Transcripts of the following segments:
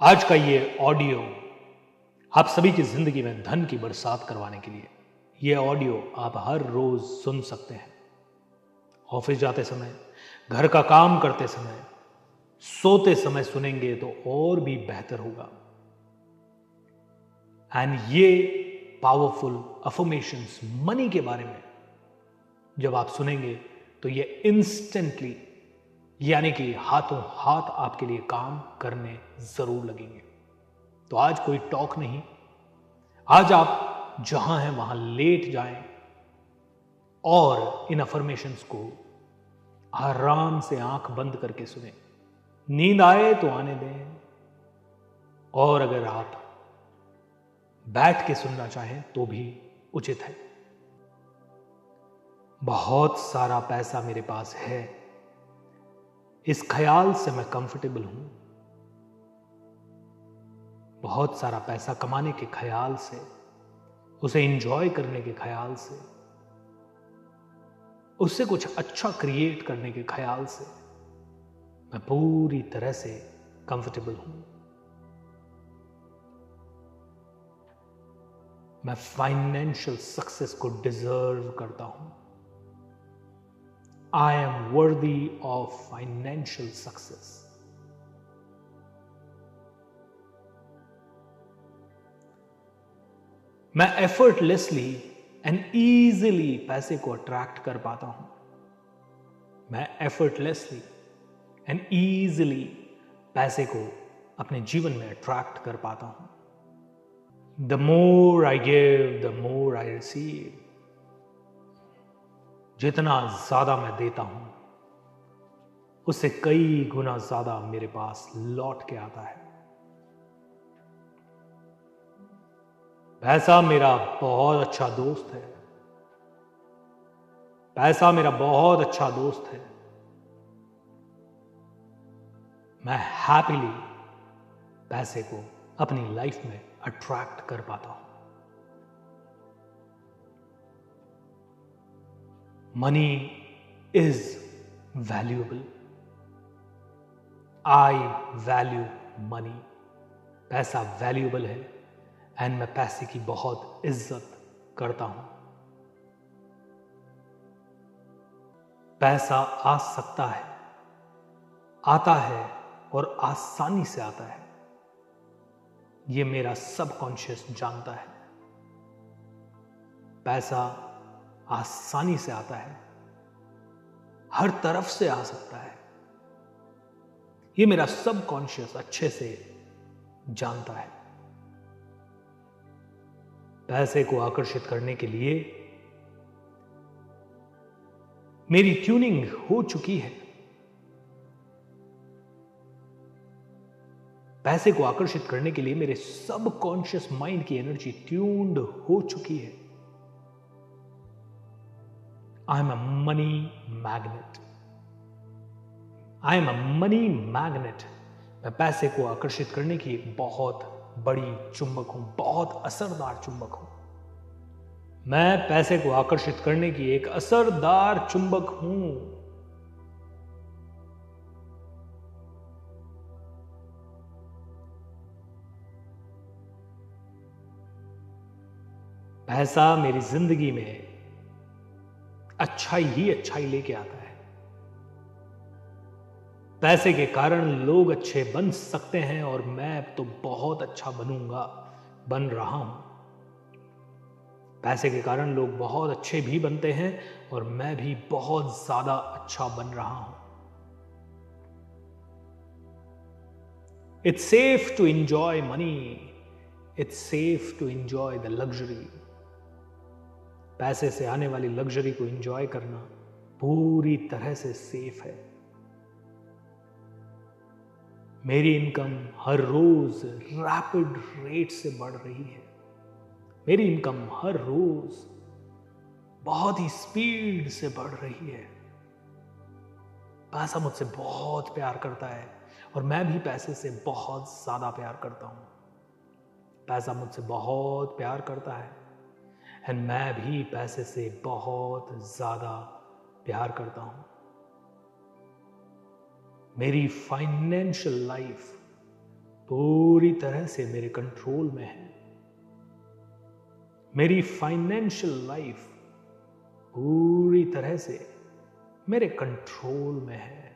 आज का ये ऑडियो आप सभी की जिंदगी में धन की बरसात करवाने के लिए। ये ऑडियो आप हर रोज सुन सकते हैं। ऑफिस जाते समय, घर का काम करते समय, सोते समय सुनेंगे तो और भी बेहतर होगा। एंड ये पावरफुल अफर्मेशंस मनी के बारे में जब आप सुनेंगे तो ये इंस्टेंटली यानी कि हाथों हाथ आपके लिए काम करने जरूर लगेंगे। तो आज कोई टॉक नहीं, आज आप जहां हैं वहां लेट जाएं और इन अफर्मेशंस को आराम से आंख बंद करके सुने। नींद आए तो आने दें, और अगर आप बैठ के सुनना चाहें तो भी उचित है। बहुत सारा पैसा मेरे पास है, इस ख्याल से मैं कंफर्टेबल हूं। बहुत सारा पैसा कमाने के ख्याल से, उसे एंजॉय करने के ख्याल से, उससे कुछ अच्छा क्रिएट करने के ख्याल से मैं पूरी तरह से कंफर्टेबल हूं। मैं फाइनेंशियल सक्सेस को डिजर्व करता हूं। I am worthy of financial success. मैं effortlessly and easily पैसे को अट्रैक्ट कर पाता हूं। मैं effortlessly and easily पैसे को अपने जीवन में अट्रैक्ट कर पाता हूं। The more I give, the more I receive. जितना ज्यादा मैं देता हूं, उससे कई गुना ज्यादा मेरे पास लौट के आता है। पैसा मेरा बहुत अच्छा दोस्त है। पैसा मेरा बहुत अच्छा दोस्त है। मैं हैप्पीली पैसे को अपनी लाइफ में अट्रैक्ट कर पाता हूं। Money is valuable. I value money. पैसा वैल्यूएबल है एंड मैं पैसे की बहुत इज्जत करता हूं। पैसा आ सकता है, आता है और आसानी से आता है। यह मेरा सबकॉन्शियस जानता है। पैसा आसानी से आता है, हर तरफ से आ सकता है। यह मेरा सबकॉन्शियस अच्छे से जानता है। पैसे को आकर्षित करने के लिए मेरी ट्यूनिंग हो चुकी है। पैसे को आकर्षित करने के लिए मेरे सबकॉन्शियस माइंड की एनर्जी ट्यून्ड हो चुकी है। I am a money magnet. I am a money magnet. मैं पैसे को आकर्षित करने की एक बहुत बड़ी चुंबक हूं, बहुत असरदार चुंबक हूं। मैं पैसे को आकर्षित करने की एक असरदार चुंबक हूं। पैसा मेरी जिंदगी में अच्छाई ही अच्छाई लेके आता है। पैसे के कारण लोग अच्छे बन सकते हैं और मैं तो बहुत अच्छा बनूंगा, बन रहा हूं। पैसे के कारण लोग बहुत अच्छे भी बनते हैं और मैं भी बहुत ज्यादा अच्छा बन रहा हूं। It's safe to enjoy money. It's safe to enjoy the luxury. पैसे से आने वाली लग्जरी को एंजॉय करना पूरी तरह से सेफ है। मेरी इनकम हर रोज रैपिड रेट से बढ़ रही है। मेरी इनकम हर रोज बहुत ही स्पीड से बढ़ रही है। पैसा मुझसे बहुत प्यार करता है और मैं भी पैसे से बहुत ज्यादा प्यार करता हूं। पैसा मुझसे बहुत प्यार करता है एंड मैं भी पैसे से बहुत ज्यादा प्यार करता हूं। मेरी फाइनेंशियल लाइफ पूरी पूरी तरह से मेरे कंट्रोल में है। मेरी फाइनेंशियल लाइफ पूरी तरह से मेरे कंट्रोल में है।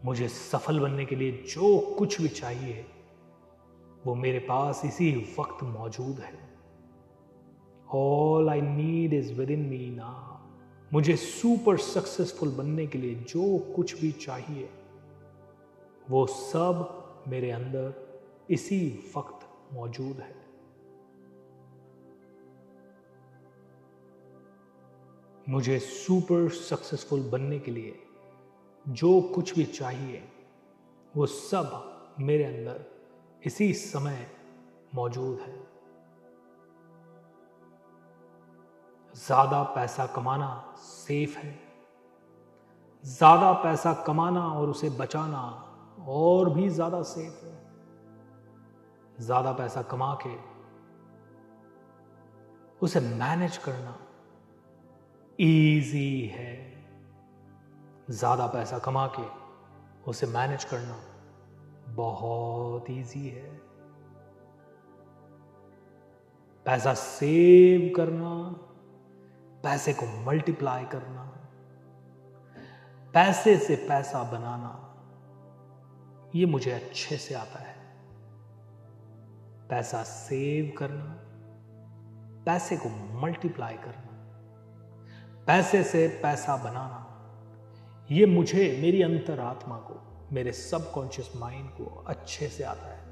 मुझे सफल बनने के लिए जो कुछ भी चाहिए वो मेरे पास इसी वक्त मौजूद है। All I need is within me now. मुझे सुपर सक्सेसफुल बनने के लिए जो कुछ भी चाहिए वो सब मेरे अंदर इसी वक्त मौजूद है। मुझे सुपर सक्सेसफुल बनने के लिए जो कुछ भी चाहिए वो सब मेरे अंदर इसी समय मौजूद है। ज्यादा पैसा कमाना सेफ है। ज्यादा पैसा कमाना और उसे बचाना और भी ज्यादा सेफ है। ज्यादा पैसा कमा के उसे मैनेज करना इजी है। ज्यादा पैसा कमा के उसे मैनेज करना बहुत इजी है। पैसा सेव करना, पैसे को मल्टीप्लाई करना, पैसे से पैसा बनाना, ये मुझे अच्छे से आता है। पैसा सेव करना, पैसे को मल्टीप्लाई करना, पैसे से पैसा बनाना, ये मुझे, मेरी अंतरात्मा को, मेरे सबकॉन्शियस माइंड को अच्छे से आता है।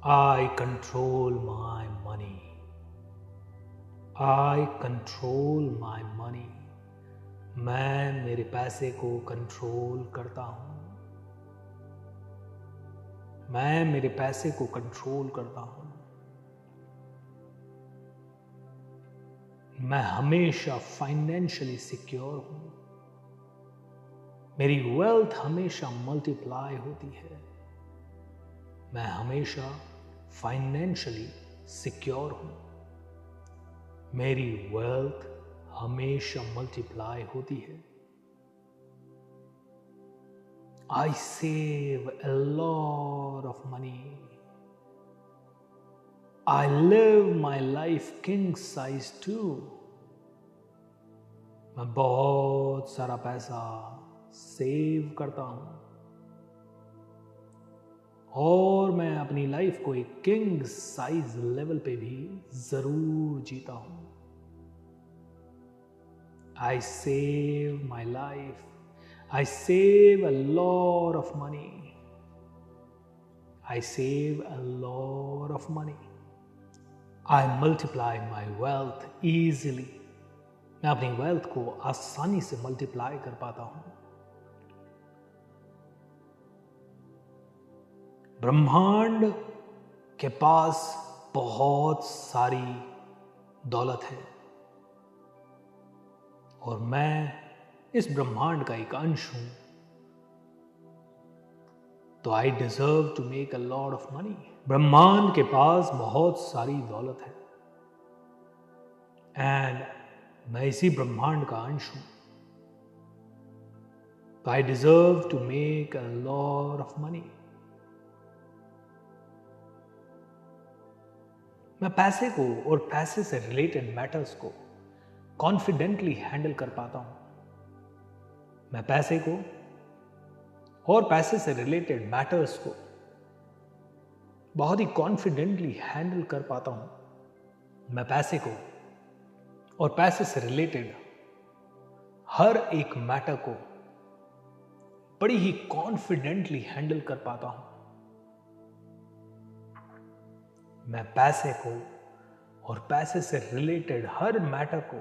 I control my money. I control my money. मैं मेरे पैसे को कंट्रोल करता हूं। मैं मेरे पैसे को कंट्रोल करता हूं। मैं हमेशा फाइनेंशियली सिक्योर हूं। मेरी वेल्थ हमेशा मल्टीप्लाई होती है। मैं हमेशा फाइनेंशियली सिक्योर हूं। मेरी वेल्थ हमेशा मल्टीप्लाई होती है। I save a lot of money. I live my life king size too. मैं बहुत सारा पैसा सेव करता हूं और मैं अपनी लाइफ को एक किंग साइज लेवल पे भी जरूर जीता हूं। I save my life, I save a lot of money, I save a lot of money, I multiply my wealth easily. मैं अपनी वेल्थ को आसानी से मल्टीप्लाई कर पाता हूं। ब्रह्मांड के पास बहुत सारी दौलत है और मैं इस ब्रह्मांड का एक अंश हूं, तो I deserve to make a lot of money. ब्रह्मांड के पास बहुत सारी दौलत है एंड मैं इसी ब्रह्मांड का अंश हूं, तो I deserve to make a lot of money. मैं पैसे को और पैसे से रिलेटेड मैटर्स को कॉन्फिडेंटली हैंडल कर पाता हूं। मैं पैसे को और पैसे से रिलेटेड मैटर्स को बहुत ही कॉन्फिडेंटली हैंडल कर पाता हूं। मैं पैसे को और पैसे से रिलेटेड हर एक मैटर को बड़ी ही कॉन्फिडेंटली हैंडल कर पाता हूं। मैं पैसे को और पैसे से रिलेटेड हर मैटर को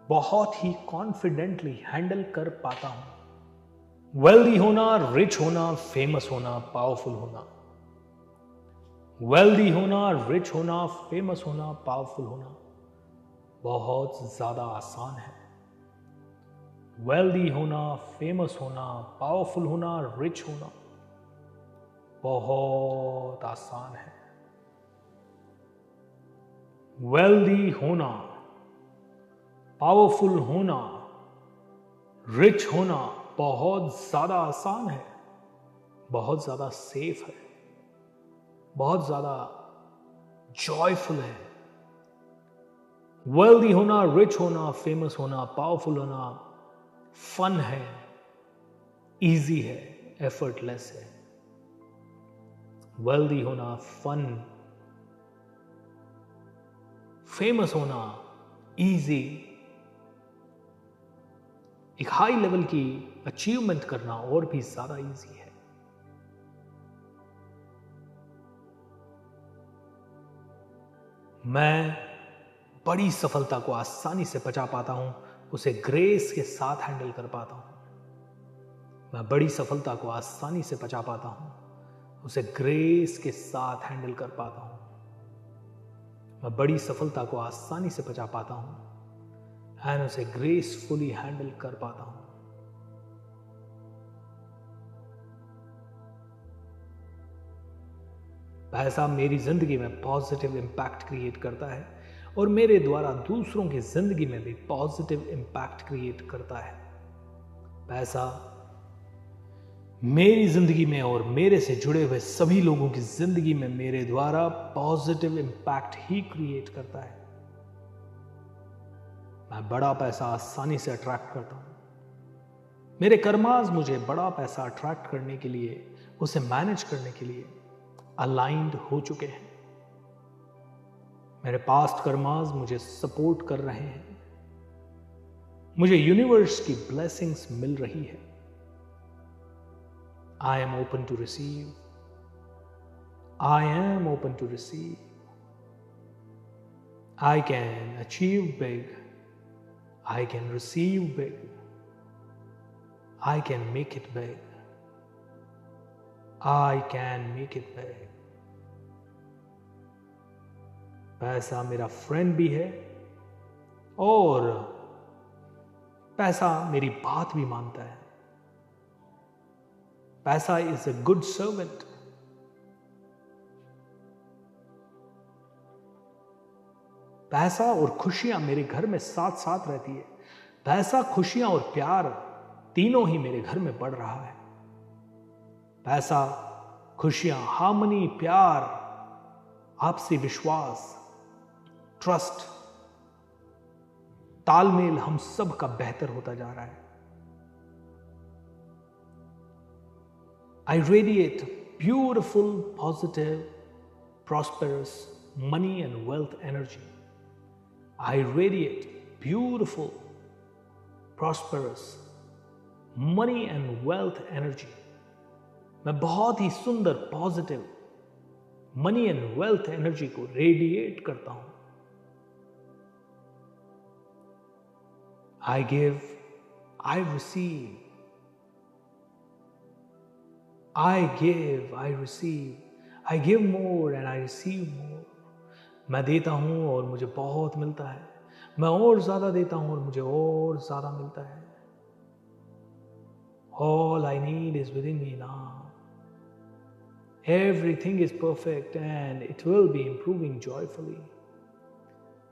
बहुत ही कॉन्फिडेंटली हैंडल कर पाता हूं। वेल्दी होना, रिच होना, फेमस होना, पावरफुल होना, वेल्दी होना, रिच होना, फेमस होना, पावरफुल होना बहुत ज्यादा आसान है। वेल्दी होना, फेमस होना, पावरफुल होना, रिच होना बहुत आसान है। वेल्दी होना पावरफुल होना, रिच होना बहुत ज्यादा आसान है, बहुत ज्यादा सेफ है, बहुत ज्यादा जॉयफुल है। वेल्दी होना, रिच होना, फेमस होना, पावरफुल होना फन है, इजी है, एफर्टलेस है। वेल्दी होना फन, फेमस होना इजी, एक हाई लेवल की अचीवमेंट करना और भी ज्यादा इजी है। मैं बड़ी सफलता को आसानी से पचा पाता हूं, उसे ग्रेस के साथ हैंडल कर पाता हूं। मैं बड़ी सफलता को आसानी से पचा पाता हूं, उसे ग्रेस के साथ हैंडल कर पाता हूं। मैं बड़ी सफलता को आसानी से पचा पाता हूं एंड उसे ग्रेसफुली हैंडल कर पाता हूं। पैसा मेरी जिंदगी में पॉजिटिव इंपैक्ट क्रिएट करता है और मेरे द्वारा दूसरों की जिंदगी में भी पॉजिटिव इंपैक्ट क्रिएट करता है। पैसा मेरी जिंदगी में और मेरे से जुड़े हुए सभी लोगों की जिंदगी में मेरे द्वारा पॉजिटिव इंपैक्ट ही क्रिएट करता है। मैं बड़ा पैसा आसानी से अट्रैक्ट करता हूं। मेरे कर्मास मुझे बड़ा पैसा अट्रैक्ट करने के लिए, उसे मैनेज करने के लिए अलाइंड हो चुके हैं। मेरे पास्ट कर्मास मुझे सपोर्ट कर रहे हैं। मुझे यूनिवर्स की ब्लेसिंग्स मिल रही है। I am open to receive. I am open to receive. I can achieve big. I can receive big. I can make it big. I can make it big. पैसा मेरा फ्रेंड भी है और पैसा मेरी बात भी मानता है। पैसा इज अ गुड सर्वेंट। पैसा और खुशियां मेरे घर में साथ साथ रहती है। पैसा, खुशियां और प्यार तीनों ही मेरे घर में बढ़ रहा है। पैसा, खुशियां, हार्मनी, प्यार, आपसी विश्वास, ट्रस्ट, तालमेल हम सब का बेहतर होता जा रहा है। I radiate beautiful, positive, prosperous money and wealth energy. I radiate beautiful, prosperous money and wealth energy. मैं बहुत ही सुंदर, positive money and wealth energy को रेडिएट करता हूं। I give, I receive. I give, I receive. I give more and I receive more. मैं देता हूं और मुझे बहुत मिलता है। मैं और ज्यादा देता हूं और मुझे और ज्यादा मिलता है। All I need is within me now. Everything is perfect and it will be improving joyfully.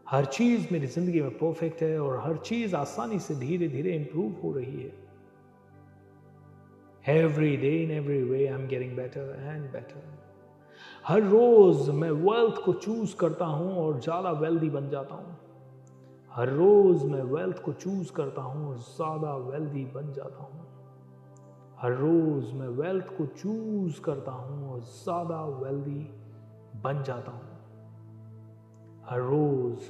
हर चीज मेरी जिंदगी में परफेक्ट है और हर चीज आसानी से धीरे धीरे इंप्रूव हो रही है। Every day in every way I'm getting better and better. हर रोज मैं वेल्थ को चूज करता हूं और ज्यादा वेल्दी बन जाता हूं। हर रोज मैं वेल्थ को चूज करता हूं और ज्यादा वेल्दी बन जाता हूं। हर रोज मैं वेल्थ को चूज करता हूं और ज्यादा वेल्दी बन जाता हूं। हर रोज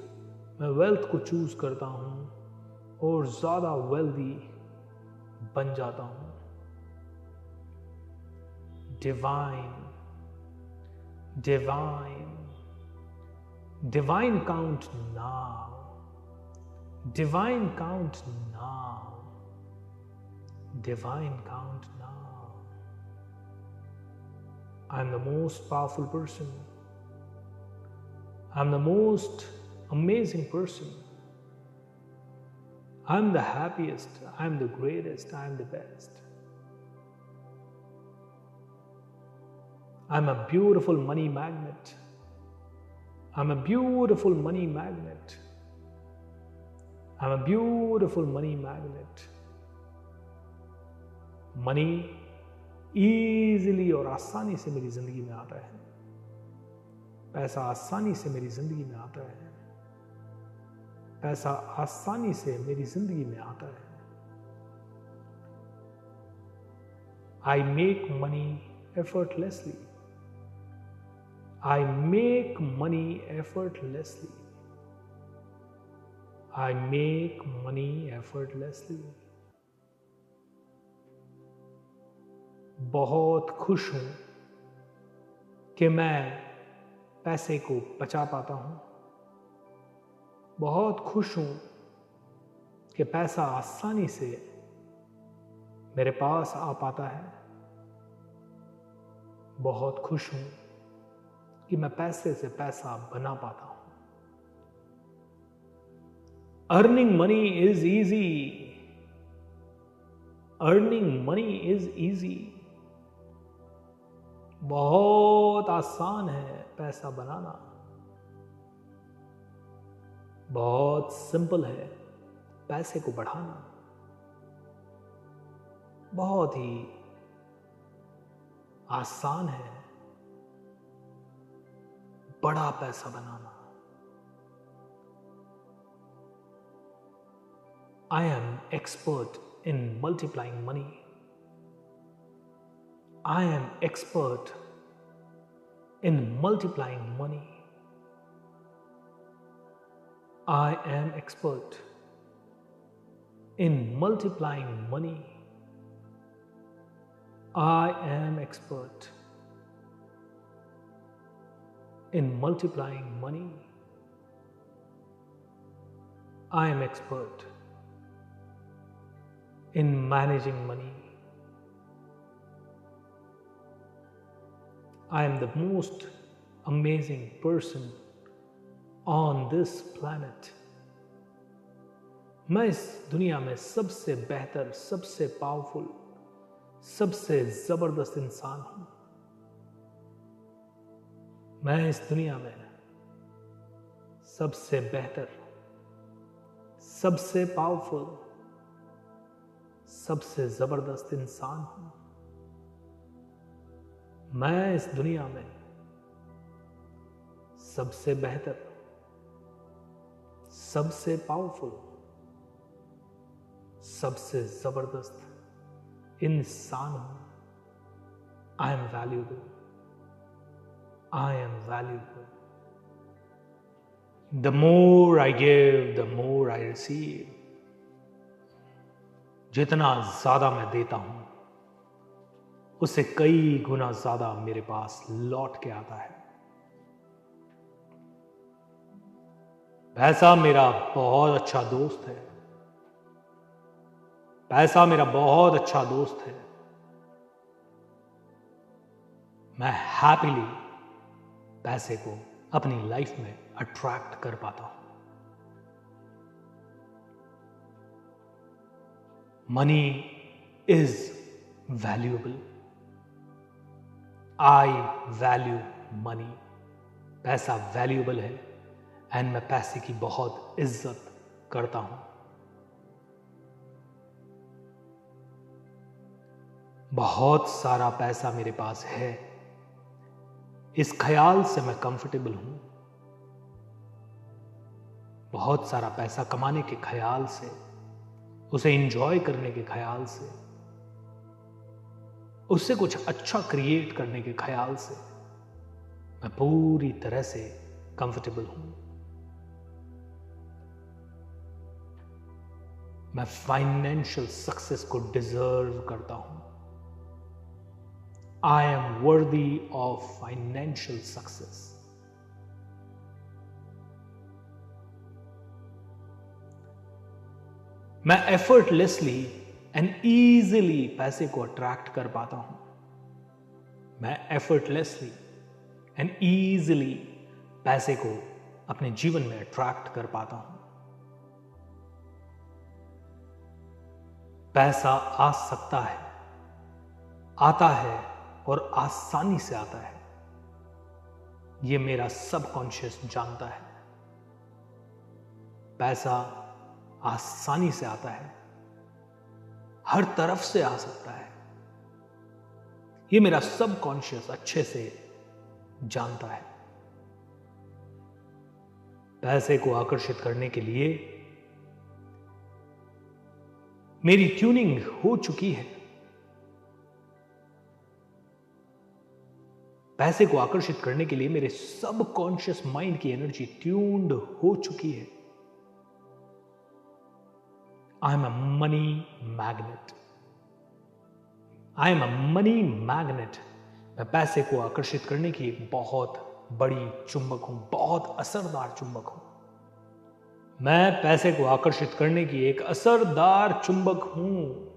मैं वेल्थ को चूज करता हूं और ज्यादा वेल्दी बन जाता हूं। Divine, divine, divine count now. Divine count now. Divine count now. I'm the most powerful person. I'm the most amazing person. I'm the happiest. I'm the greatest. I'm the best. I'm a beautiful money magnet. I'm a beautiful money magnet. I am a beautiful money magnet. Money easily और आसानी से मेरी जिंदगी में आता है। पैसा आसानी से मेरी जिंदगी में आता है। पैसा आसानी से मेरी जिंदगी में आता है। I make money effortlessly. I make money effortlessly. I make money effortlessly. बहुत खुश हूं कि मैं पैसे को बचा पाता हूं। बहुत खुश हूं कि पैसा आसानी से मेरे पास आ पाता है। बहुत खुश हूं कि मैं पैसे से पैसा बना पाता हूं। Earning money is easy. Earning money is easy. बहुत आसान है पैसा बनाना। बहुत सिंपल है पैसे को बढ़ाना। बहुत ही आसान है बड़ा पैसा बनाना। I am expert in multiplying money. I am expert in multiplying money. I am expert in multiplying money. I am expert in multiplying money. I am expert in managing money. I am the most amazing person on this planet. मैं इस दुनिया में सबसे बेहतर, सबसे powerful, सबसे जबरदस्त इंसान हूं। मैं इस दुनिया में सबसे बेहतर, सबसे पावरफुल, सबसे जबरदस्त इंसान हूं। मैं इस दुनिया में सबसे बेहतर, सबसे पावरफुल, सबसे जबरदस्त इंसान हूं। I am valuable. I am valuable. The more I give, the more I receive. जितना ज्यादा मैं देता हूं, उससे कई गुना ज्यादा मेरे पास लौट के आता है। पैसा मेरा बहुत अच्छा दोस्त है। पैसा मेरा बहुत अच्छा दोस्त है। मैं हैप्पीली पैसे को अपनी लाइफ में अट्रैक्ट कर पाता हूं। Money is valuable. I value money. पैसा वैल्यूएबल है एंड मैं पैसे की बहुत इज्जत करता हूं। बहुत सारा पैसा मेरे पास है, इस ख्याल से मैं कंफर्टेबल हूं। बहुत सारा पैसा कमाने के ख्याल से, उसे एंजॉय करने के ख्याल से, उससे कुछ अच्छा क्रिएट करने के ख्याल से मैं पूरी तरह से कंफर्टेबल हूं। मैं फाइनेंशियल सक्सेस को डिजर्व करता हूं। I am worthy of financial success. मैं एफर्टलेसली एंड ईजिली पैसे को अट्रैक्ट कर पाता हूं। मैं एफर्टलेसली एंड ईजिली पैसे को अपने जीवन में अट्रैक्ट कर पाता हूं। पैसा आ सकता है, आता है और आसानी से आता है। यह मेरा सबकॉन्शियस जानता है। पैसा आसानी से आता है, हर तरफ से आ सकता है। ये मेरा सबकॉन्शियस अच्छे से जानता है। पैसे को आकर्षित करने के लिए मेरी ट्यूनिंग हो चुकी है। पैसे को आकर्षित करने के लिए मेरे सबकॉन्शियस माइंड की एनर्जी ट्यून्ड हो चुकी है। I am a money magnet. I am a money magnet. मैं पैसे को आकर्षित करने की एक बहुत बड़ी चुंबक हूं, बहुत असरदार चुंबक हूं। मैं पैसे को आकर्षित करने की एक असरदार चुंबक हूं।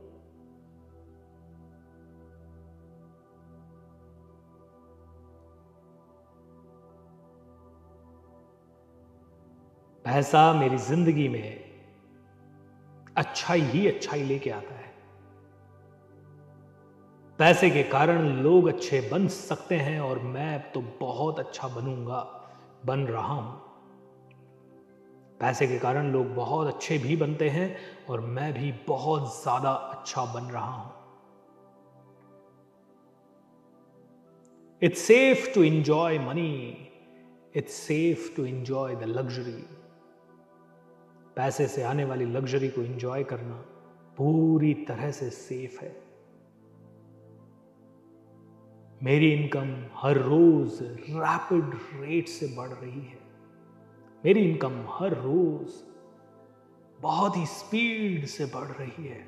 पैसा मेरी जिंदगी में अच्छाई ही अच्छाई लेके आता है। पैसे के कारण लोग अच्छे बन सकते हैं और मैं तो बहुत अच्छा बनूंगा, बन रहा हूं। पैसे के कारण लोग बहुत अच्छे भी बनते हैं और मैं भी बहुत ज्यादा अच्छा बन रहा हूं। It's safe to enjoy money. It's safe to enjoy the luxury. पैसे से आने वाली लग्जरी को एंजॉय करना पूरी तरह से सेफ है। मेरी इनकम हर रोज रैपिड रेट से बढ़ रही है। मेरी इनकम हर रोज बहुत ही स्पीड से बढ़ रही है।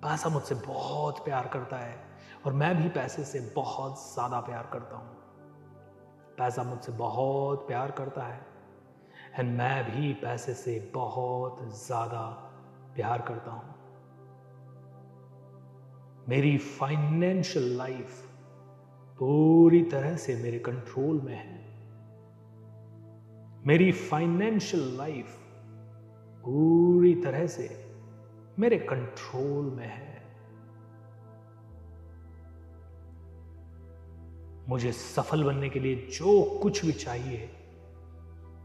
पैसा मुझसे बहुत प्यार करता है और मैं भी पैसे से बहुत ज्यादा प्यार करता हूं। पैसा मुझसे बहुत प्यार करता है एंड मैं भी पैसे से बहुत ज्यादा प्यार करता हूं। मेरी फाइनेंशियल लाइफ पूरी तरह से मेरे कंट्रोल में है। मेरी फाइनेंशियल लाइफ पूरी तरह से मेरे कंट्रोल में है। मुझे सफल बनने के लिए जो कुछ भी चाहिए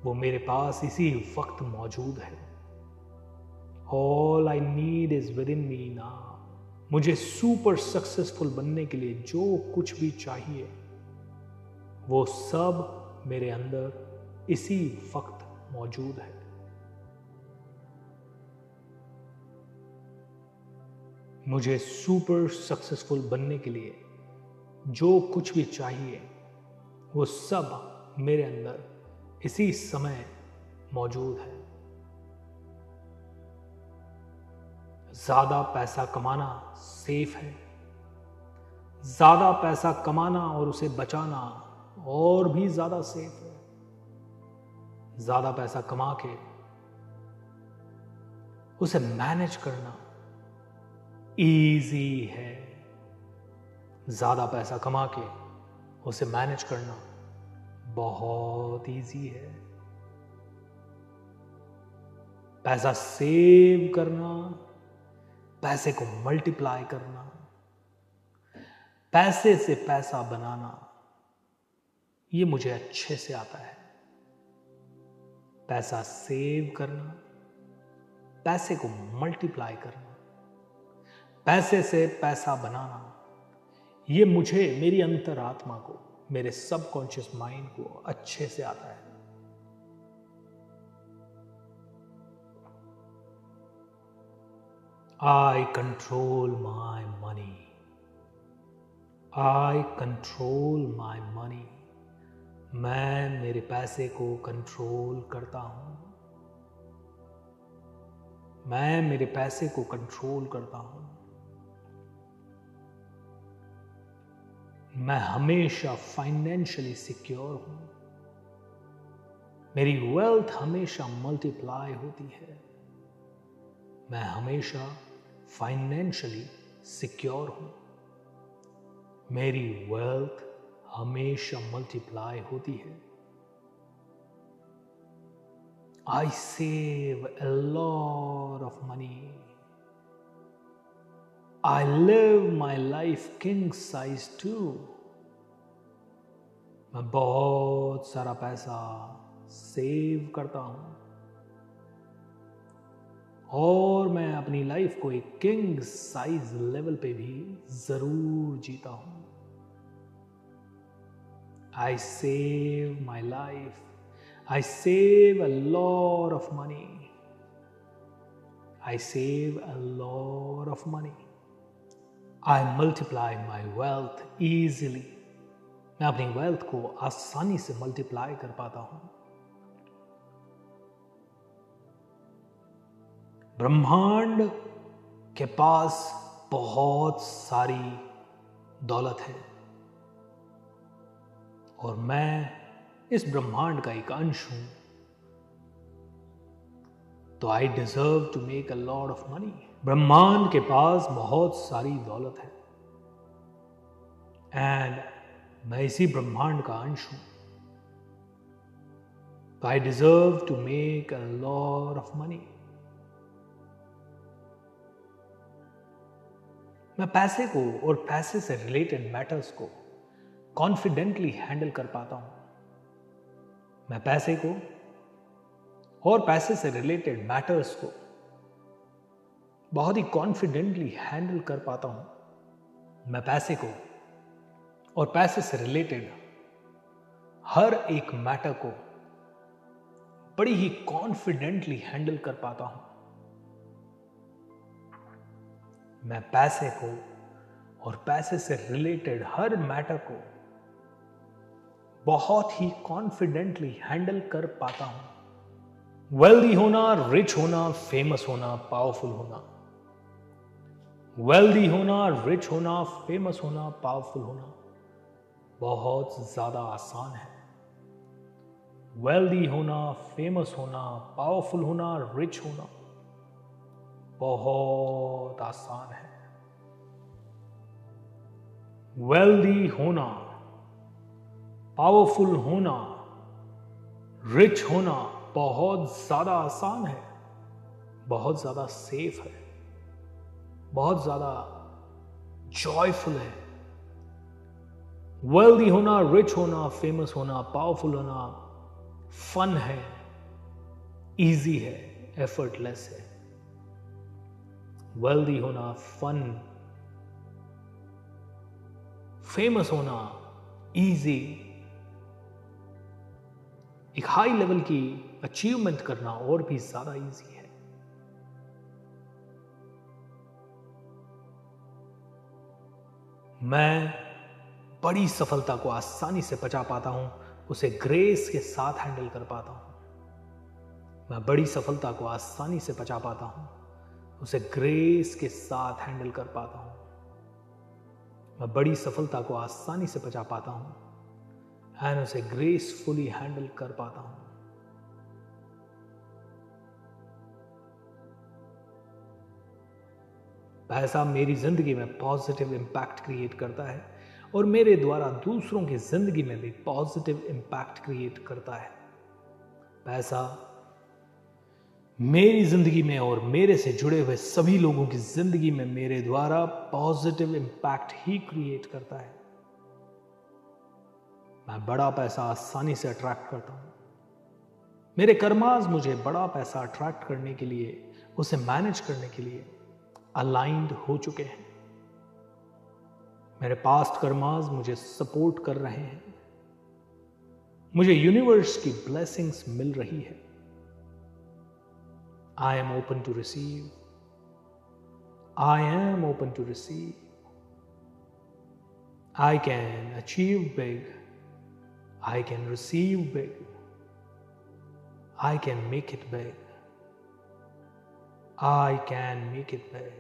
वो मेरे पास इसी वक्त मौजूद है। All I need is with in me now. मुझे सुपर सक्सेसफुल बनने के लिए जो कुछ भी चाहिए वो सब मेरे अंदर इसी वक्त मौजूद है। मुझे सुपर सक्सेसफुल बनने के लिए जो कुछ भी चाहिए वो सब मेरे अंदर इसी समय मौजूद है। ज्यादा पैसा कमाना सेफ है। ज्यादा पैसा कमाना और उसे बचाना और भी ज्यादा सेफ है। ज्यादा पैसा कमा के उसे मैनेज करना इजी है। ज्यादा पैसा कमा के उसे मैनेज करना बहुत इजी है। पैसा सेव करना, पैसे को मल्टीप्लाई करना, पैसे से पैसा बनाना, ये मुझे अच्छे से आता है। पैसा सेव करना, पैसे को मल्टीप्लाई करना, पैसे से पैसा बनाना, ये मुझे, मेरी अंतरात्मा को, मेरे सबकॉन्शियस माइंड को अच्छे से आता है। I control my money. I control my money. मैं मेरे पैसे को कंट्रोल करता हूं। मैं मेरे पैसे को कंट्रोल करता हूं। मैं हमेशा फाइनेंशियली सिक्योर हूं। मेरी वेल्थ हमेशा मल्टीप्लाई होती है। मैं हमेशा फाइनेंशियली सिक्योर हूं। मेरी वेल्थ हमेशा मल्टीप्लाई होती है। I save a lot of money. I live my life king size too. मैं बहुत सारा पैसा सेव करता हूं। और मैं अपनी लाइफ को एक किंग साइज लेवल पे भी जरूर जीता हूं। I save my life. I save a lot of money. I save a lot of money. I multiply my wealth easily. मैं अपनी वेल्थ को आसानी से मल्टीप्लाई कर पाता हूं। ब्रह्मांड के पास बहुत सारी दौलत है और मैं इस ब्रह्मांड का एक अंश हूं, तो I deserve to make a lot of money. ब्रह्मांड के पास बहुत सारी दौलत है एंड मैं इसी ब्रह्मांड का अंश हूं, तो I deserve to make a lot of money. मैं पैसे को और पैसे से रिलेटेड मैटर्स को कॉन्फिडेंटली हैंडल कर पाता हूं। मैं पैसे को और पैसे से रिलेटेड मैटर्स को बहुत ही कॉन्फिडेंटली हैंडल कर पाता हूं। मैं पैसे को और पैसे से रिलेटेड हर एक मैटर को बड़ी ही कॉन्फिडेंटली हैंडल कर पाता हूं। मैं पैसे को और पैसे से रिलेटेड हर मैटर को बहुत ही कॉन्फिडेंटली हैंडल कर पाता हूं। वेल्दी होना, रिच होना, फेमस होना, पावरफुल होना। वेल्दी होना, रिच होना, फेमस होना, पावरफुल होना बहुत ज्यादा आसान है। वेल्दी होना, फेमस होना, पावरफुल होना, रिच होना बहुत आसान है। वेल्दी होना, पावरफुल होना, रिच होना बहुत ज्यादा आसान है, बहुत ज्यादा सेफ है, बहुत ज्यादा जॉयफुल है। वेल्दी होना, रिच होना, फेमस होना, पावरफुल होना फन है, इजी है, एफर्टलेस है। वेल्दी होना फन, फेमस होना इजी, एक हाई लेवल की अचीवमेंट करना और भी ज्यादा इजी है। मैं बड़ी सफलता को आसानी से पचा पाता हूं, उसे ग्रेस के साथ हैंडल कर पाता हूं। मैं बड़ी सफलता को आसानी से पचा पाता हूं, उसे ग्रेस के साथ हैंडल कर पाता हूं। मैं बड़ी सफलता को आसानी से पचा पाता हूं एंड उसे ग्रेसफुली हैंडल कर पाता हूं। पैसा मेरी जिंदगी में पॉजिटिव इंपैक्ट क्रिएट करता है और मेरे द्वारा दूसरों की जिंदगी में भी पॉजिटिव इंपैक्ट क्रिएट करता है। पैसा मेरी जिंदगी में और मेरे से जुड़े हुए सभी लोगों की जिंदगी में मेरे द्वारा पॉजिटिव इंपैक्ट ही क्रिएट करता है। मैं बड़ा पैसा आसानी से अट्रैक्ट करता हूं। मेरे कर्मास मुझे बड़ा पैसा अट्रैक्ट करने के लिए, उसे मैनेज करने के लिए अलाइंड हो चुके हैं। मेरे पास्ट कर्मास मुझे सपोर्ट कर रहे हैं। मुझे यूनिवर्स की ब्लेसिंग्स मिल रही है। I am open to receive. I am open to receive. I can achieve big. I can receive big. I can make it big. I can make it big.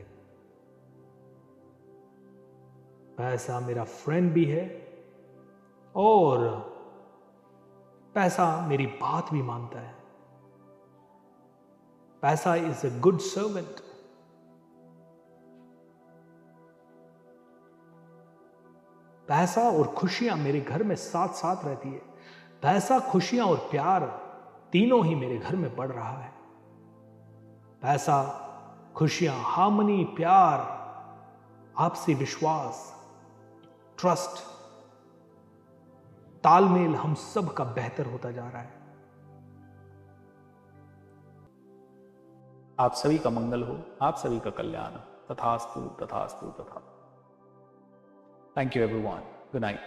पैसा मेरा फ्रेंड भी है और पैसा मेरी बात भी मानता है। पैसा इज अ गुड सर्वेंट। पैसा और खुशियां मेरे घर में साथ साथ रहती है। पैसा, खुशियां और प्यार तीनों ही मेरे घर में बढ़ रहा है। पैसा, खुशियां, हार्मनी, प्यार, आपसी विश्वास, ट्रस्ट, तालमेल हम सब का बेहतर होता जा रहा है। आप सभी का मंगल हो, आप सभी का कल्याण हो। तथास्तु तथास्तु तथा। Thank you everyone. Good night.